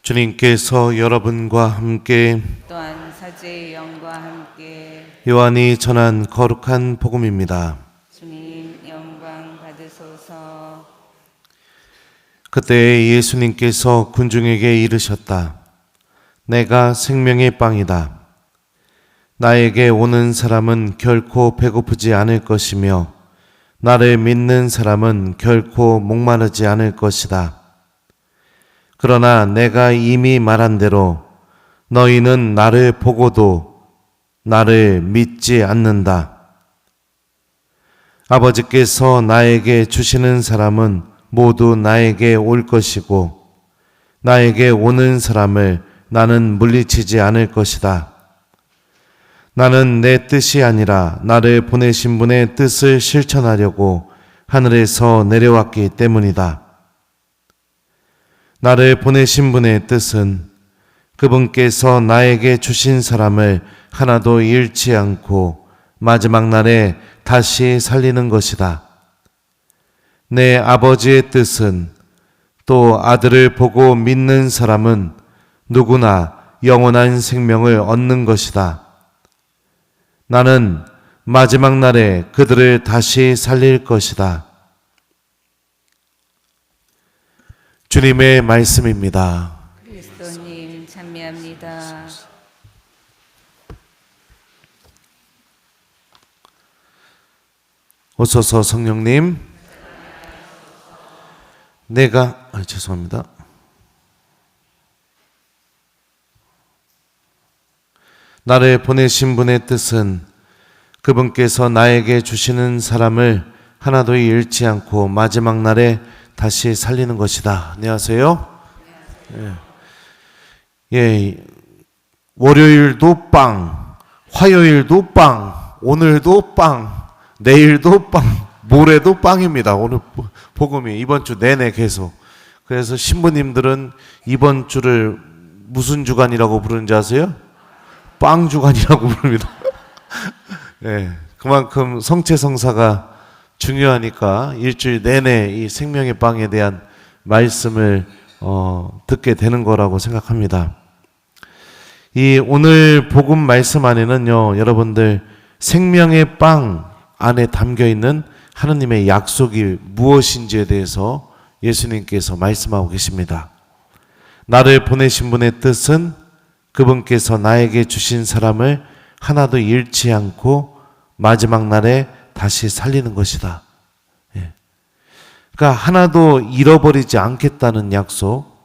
주님께서 여러분과 함께 또한 사제의 영과 함께 요한이 전한 거룩한 복음입니다. 주님 영광 받으소서. 그때 예수님께서 군중에게 이르셨다. 내가 생명의 빵이다. 나에게 오는 사람은 결코 배고프지 않을 것이며 나를 믿는 사람은 결코 목마르지 않을 것이다. 그러나 내가 이미 말한 대로 너희는 나를 보고도 나를 믿지 않는다. 아버지께서 나에게 주시는 사람은 모두 나에게 올 것이고 나에게 오는 사람을 나는 물리치지 않을 것이다. 나는 내 뜻이 아니라 나를 보내신 분의 뜻을 실천하려고 하늘에서 내려왔기 때문이다. 나를 보내신 분의 뜻은 그분께서 나에게 주신 사람을 하나도 잃지 않고 마지막 날에 다시 살리는 것이다. 내 아버지의 뜻은 또 아들을 보고 믿는 사람은 누구나 영원한 생명을 얻는 것이다. 나는 마지막 날에 그들을 다시 살릴 것이다. 주님의 말씀입니다. 그리스도님 찬미합니다. 오소서 성령님. 죄송합니다. 나를 보내신 분의 뜻은 그분께서 나에게 주시는 사람을 하나도 잃지 않고 마지막 날에 다시 살리는 것이다. 안녕하세요. 월요일도 빵, 화요일도 빵, 오늘도 빵, 내일도 빵, 모레도 빵입니다. 오늘 복음이 이번 주 내내 계속. 그래서 신부님들은 이번 주를 무슨 주간이라고 부르는지 아세요? 빵 주간이라고 부릅니다. 그만큼 성체성사가 중요하니까 일주일 내내 이 생명의 빵에 대한 말씀을 듣게 되는 거라고 생각합니다. 이 오늘 복음 말씀 안에는요, 여러분들 생명의 빵 안에 담겨 있는 하느님의 약속이 무엇인지에 대해서 예수님께서 말씀하고 계십니다. 나를 보내신 분의 뜻은 그분께서 나에게 주신 사람을 하나도 잃지 않고 마지막 날에 다시 살리는 것이다. 그러니까 하나도 잃어버리지 않겠다는 약속,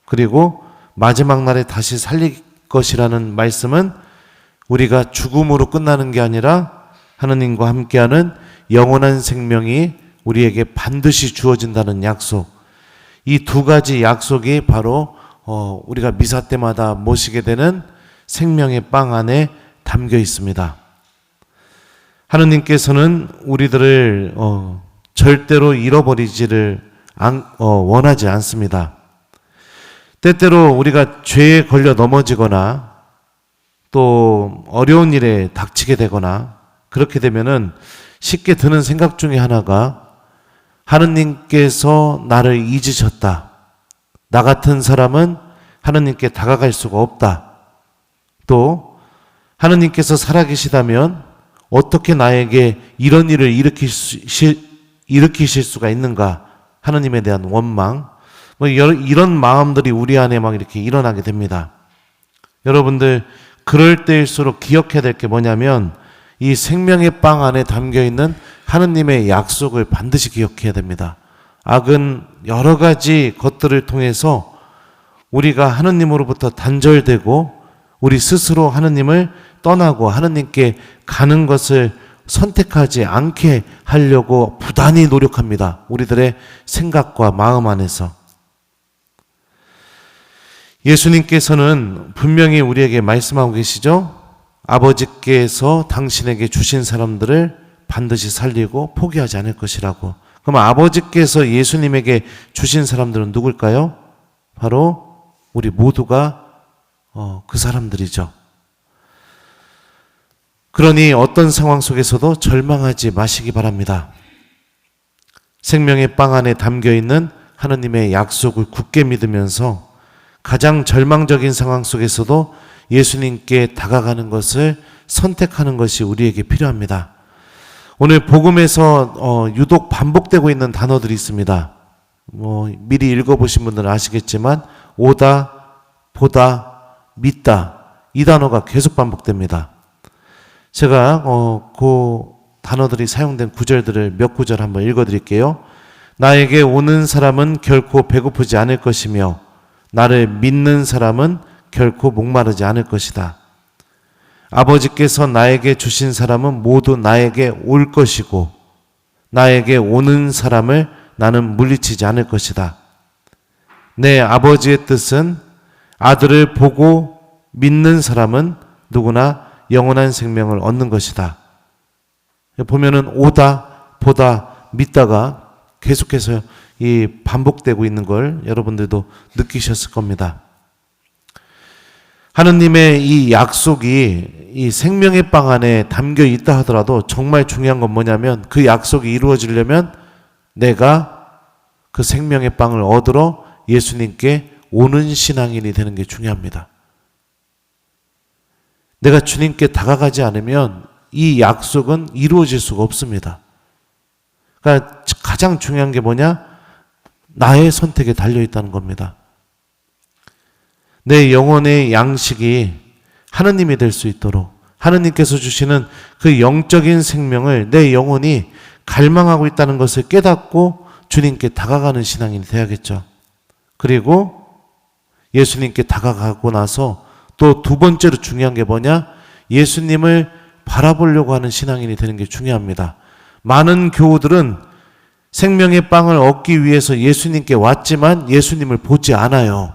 그리고 마지막 날에 다시 살릴 것이라는 말씀은 우리가 죽음으로 끝나는 게 아니라 하느님과 함께하는 영원한 생명이 우리에게 반드시 주어진다는 약속. 이 두 가지 약속이 바로 우리가 미사 때마다 모시게 되는 생명의 빵 안에 담겨 있습니다. 하느님께서는 우리들을 절대로 잃어버리지를 원하지 않습니다. 때때로 우리가 죄에 걸려 넘어지거나 또 어려운 일에 닥치게 되거나 그렇게 되면은 쉽게 드는 생각 중에 하나가 하느님께서 나를 잊으셨다. 나 같은 사람은 하느님께 다가갈 수가 없다. 또 하느님께서 살아계시다면 어떻게 나에게 이런 일을 일으키실 수가 있는가? 하느님에 대한 원망, 이런 마음들이 우리 안에 막 이렇게 일어나게 됩니다. 여러분들 그럴 때일수록 기억해야 될 게 뭐냐면 이 생명의 빵 안에 담겨 있는 하느님의 약속을 반드시 기억해야 됩니다. 악은 여러 가지 것들을 통해서 우리가 하느님으로부터 단절되고 우리 스스로 하느님을 떠나고 하느님께 가는 것을 선택하지 않게 하려고 부단히 노력합니다. 우리들의 생각과 마음 안에서. 예수님께서는 분명히 우리에게 말씀하고 계시죠? 아버지께서 당신에게 주신 사람들을 반드시 살리고 포기하지 않을 것이라고. 그럼 아버지께서 예수님에게 주신 사람들은 누굴까요? 바로 우리 모두가 그 사람들이죠. 그러니 어떤 상황 속에서도 절망하지 마시기 바랍니다. 생명의 빵 안에 담겨 있는 하느님의 약속을 굳게 믿으면서 가장 절망적인 상황 속에서도 예수님께 다가가는 것을 선택하는 것이 우리에게 필요합니다. 오늘 복음에서 유독 반복되고 있는 단어들이 있습니다. 미리 읽어보신 분들은 아시겠지만 오다, 보다, 믿다, 이 단어가 계속 반복됩니다. 제가 그 단어들이 사용된 구절들을 몇 구절 한번 읽어드릴게요. 나에게 오는 사람은 결코 배고프지 않을 것이며 나를 믿는 사람은 결코 목마르지 않을 것이다. 아버지께서 나에게 주신 사람은 모두 나에게 올 것이고 나에게 오는 사람을 나는 물리치지 않을 것이다. 내 아버지의 뜻은 아들을 보고 믿는 사람은 누구나 영원한 생명을 얻는 것이다. 보면은 오다, 보다, 믿다가 계속해서 이 반복되고 있는 걸 여러분들도 느끼셨을 겁니다. 하느님의 이 약속이 이 생명의 빵 안에 담겨 있다 하더라도 정말 중요한 건 뭐냐면 그 약속이 이루어지려면 내가 그 생명의 빵을 얻으러 예수님께 오는 신앙인이 되는 게 중요합니다. 내가 주님께 다가가지 않으면 이 약속은 이루어질 수가 없습니다. 그러니까 가장 중요한 게 뭐냐? 나의 선택에 달려있다는 겁니다. 내 영혼의 양식이 하느님이 될 수 있도록 하느님께서 주시는 그 영적인 생명을 내 영혼이 갈망하고 있다는 것을 깨닫고 주님께 다가가는 신앙인이 되어야겠죠. 그리고 예수님께 다가가고 나서 또 두 번째로 중요한 게 뭐냐? 예수님을 바라보려고 하는 신앙인이 되는 게 중요합니다. 많은 교우들은 생명의 빵을 얻기 위해서 예수님께 왔지만 예수님을 보지 않아요.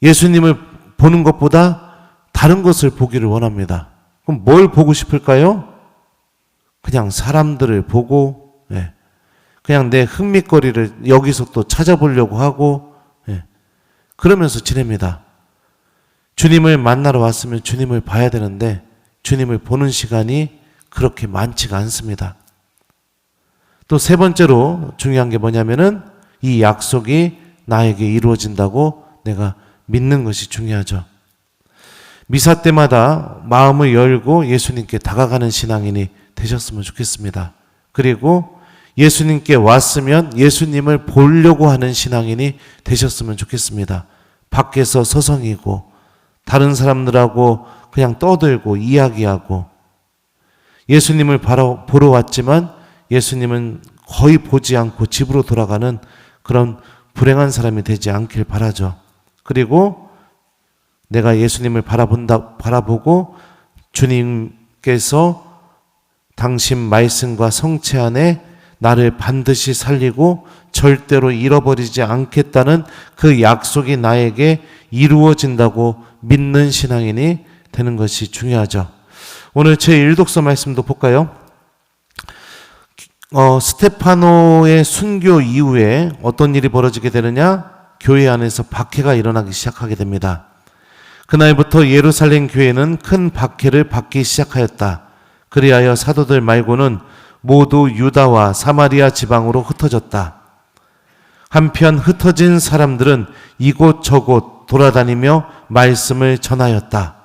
예수님을 보는 것보다 다른 것을 보기를 원합니다. 그럼 뭘 보고 싶을까요? 그냥 사람들을 보고 그냥 내 흥미거리를 여기서 또 찾아보려고 하고 그러면서 지냅니다. 주님을 만나러 왔으면 주님을 봐야 되는데 주님을 보는 시간이 그렇게 많지가 않습니다. 또 세 번째로 중요한 게 뭐냐면은 이 약속이 나에게 이루어진다고 내가 믿는 것이 중요하죠. 미사 때마다 마음을 열고 예수님께 다가가는 신앙인이 되셨으면 좋겠습니다. 그리고 예수님께 왔으면 예수님을 보려고 하는 신앙인이 되셨으면 좋겠습니다. 밖에서 서성이고 다른 사람들하고 그냥 떠들고 이야기하고 예수님을 보러 왔지만 예수님은 거의 보지 않고 집으로 돌아가는 그런 불행한 사람이 되지 않길 바라죠. 그리고 내가 예수님을 바라보고 주님께서 당신 말씀과 성체 안에 나를 반드시 살리고 절대로 잃어버리지 않겠다는 그 약속이 나에게 이루어진다고 믿는 신앙인이 되는 것이 중요하죠. 오늘 제 일독서 말씀도 볼까요? 스테파노의 순교 이후에 어떤 일이 벌어지게 되느냐? 교회 안에서 박해가 일어나기 시작하게 됩니다. 그날부터 예루살렘 교회는 큰 박해를 받기 시작하였다. 그리하여 사도들 말고는 모두 유다와 사마리아 지방으로 흩어졌다. 한편 흩어진 사람들은 이곳저곳 돌아다니며 말씀을 전하였다.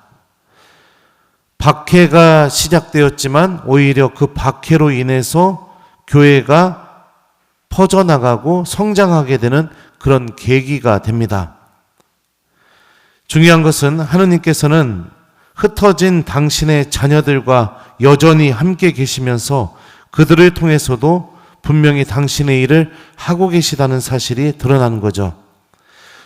박해가 시작되었지만 오히려 그 박해로 인해서 교회가 퍼져나가고 성장하게 되는 그런 계기가 됩니다. 중요한 것은 하느님께서는 흩어진 당신의 자녀들과 여전히 함께 계시면서 그들을 통해서도 분명히 당신의 일을 하고 계시다는 사실이 드러나는 거죠.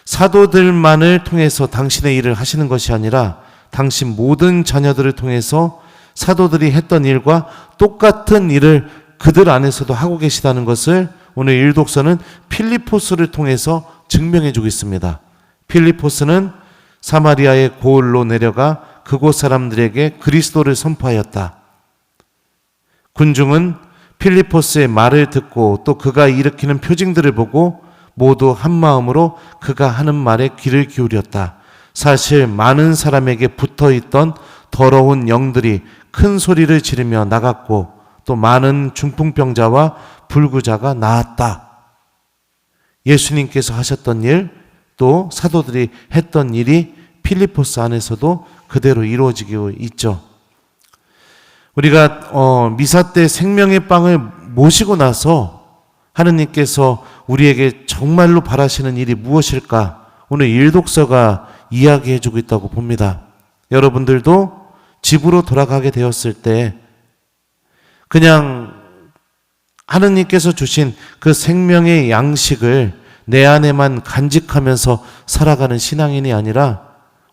사도들만을 통해서 당신의 일을 하시는 것이 아니라 당신 모든 자녀들을 통해서 사도들이 했던 일과 똑같은 일을 그들 안에서도 하고 계시다는 것을 오늘 일독서는 필리포스를 통해서 증명해 주고 있습니다. 필리포스는 사마리아의 고을로 내려가 그곳 사람들에게 그리스도를 선포하였다. 군중은 필리포스의 말을 듣고 또 그가 일으키는 표징들을 보고 모두 한 마음으로 그가 하는 말에 귀를 기울였다. 사실 많은 사람에게 붙어있던 더러운 영들이 큰 소리를 지르며 나갔고 또 많은 중풍병자와 불구자가 나았다. 예수님께서 하셨던 일, 또 사도들이 했던 일이 필리포스 안에서도 그대로 이루어지고 있죠. 우리가 미사 때 생명의 빵을 모시고 나서 하느님께서 우리에게 정말로 바라시는 일이 무엇일까? 오늘 일독서가 이야기해주고 있다고 봅니다. 여러분들도 집으로 돌아가게 되었을 때 그냥 하느님께서 주신 그 생명의 양식을 내 안에만 간직하면서 살아가는 신앙인이 아니라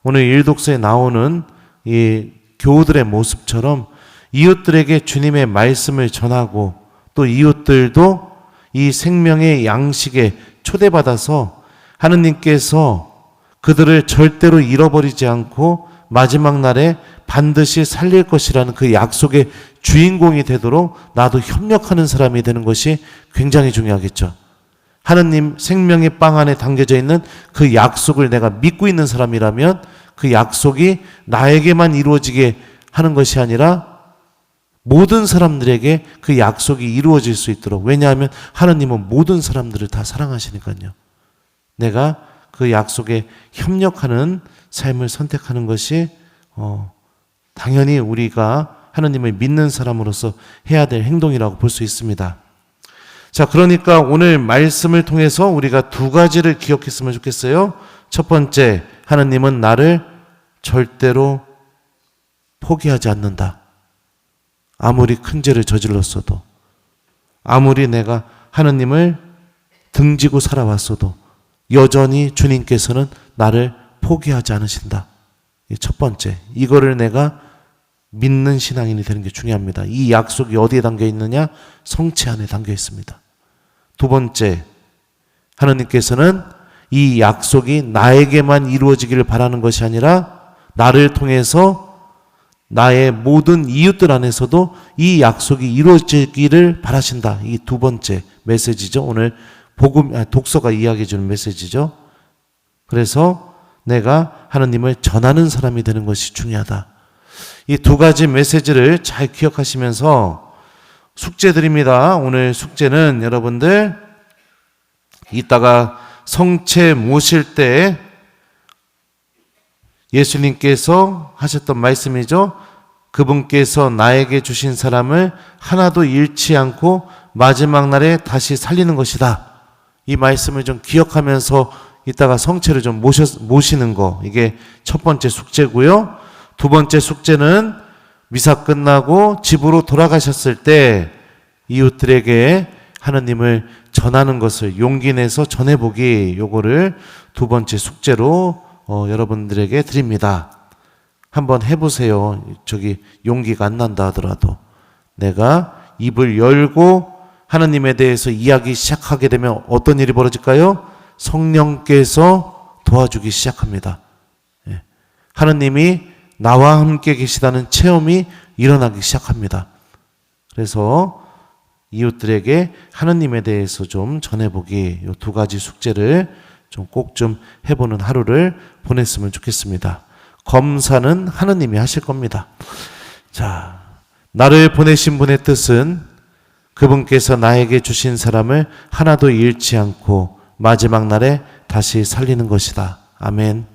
오늘 일독서에 나오는 이 교우들의 모습처럼 이웃들에게 주님의 말씀을 전하고 또 이웃들도 이 생명의 양식에 초대받아서 하느님께서 그들을 절대로 잃어버리지 않고 마지막 날에 반드시 살릴 것이라는 그 약속의 주인공이 되도록 나도 협력하는 사람이 되는 것이 굉장히 중요하겠죠. 하느님 생명의 빵 안에 담겨져 있는 그 약속을 내가 믿고 있는 사람이라면 그 약속이 나에게만 이루어지게 하는 것이 아니라 모든 사람들에게 그 약속이 이루어질 수 있도록, 왜냐하면 하느님은 모든 사람들을 다 사랑하시니까요. 내가 그 약속에 협력하는 삶을 선택하는 것이 당연히 우리가 하느님을 믿는 사람으로서 해야 될 행동이라고 볼 수 있습니다. 자, 그러니까 오늘 말씀을 통해서 우리가 두 가지를 기억했으면 좋겠어요. 첫 번째, 하느님은 나를 절대로 포기하지 않는다. 아무리 큰 죄를 저질렀어도, 아무리 내가 하느님을 등지고 살아왔어도 여전히 주님께서는 나를 포기하지 않으신다. 첫 번째, 이거를 내가 믿는 신앙인이 되는 게 중요합니다. 이 약속이 어디에 담겨 있느냐? 성체 안에 담겨 있습니다. 두 번째, 하느님께서는 이 약속이 나에게만 이루어지기를 바라는 것이 아니라 나를 통해서 나의 모든 이웃들 안에서도 이 약속이 이루어지기를 바라신다. 이 두 번째 메시지죠. 오늘 독서가 이야기해 주는 메시지죠. 그래서 내가 하느님을 전하는 사람이 되는 것이 중요하다. 이 두 가지 메시지를 잘 기억하시면서 숙제 드립니다. 오늘 숙제는 여러분들 이따가 성체 모실 때 예수님께서 하셨던 말씀이죠. 그분께서 나에게 주신 사람을 하나도 잃지 않고 마지막 날에 다시 살리는 것이다. 이 말씀을 좀 기억하면서 이따가 성체를 좀 모시는 거, 이게 첫 번째 숙제고요. 두 번째 숙제는 미사 끝나고 집으로 돌아가셨을 때 이웃들에게 하느님을 전하는 것을 용기 내서 전해보기, 요거를 두 번째 숙제로 여러분들에게 드립니다. 한번 해보세요. 저기 용기가 안 난다 하더라도 내가 입을 열고 하느님에 대해서 이야기 시작하게 되면 어떤 일이 벌어질까요? 성령께서 도와주기 시작합니다. 하느님이 나와 함께 계시다는 체험이 일어나기 시작합니다. 그래서 이웃들에게 하느님에 대해서 좀 전해보기, 이 두 가지 숙제를 좀 꼭 좀 해보는 하루를 보냈으면 좋겠습니다. 검사는 하느님이 하실 겁니다. 자, 나를 보내신 분의 뜻은 그분께서 나에게 주신 사람을 하나도 잃지 않고 마지막 날에 다시 살리는 것이다. 아멘.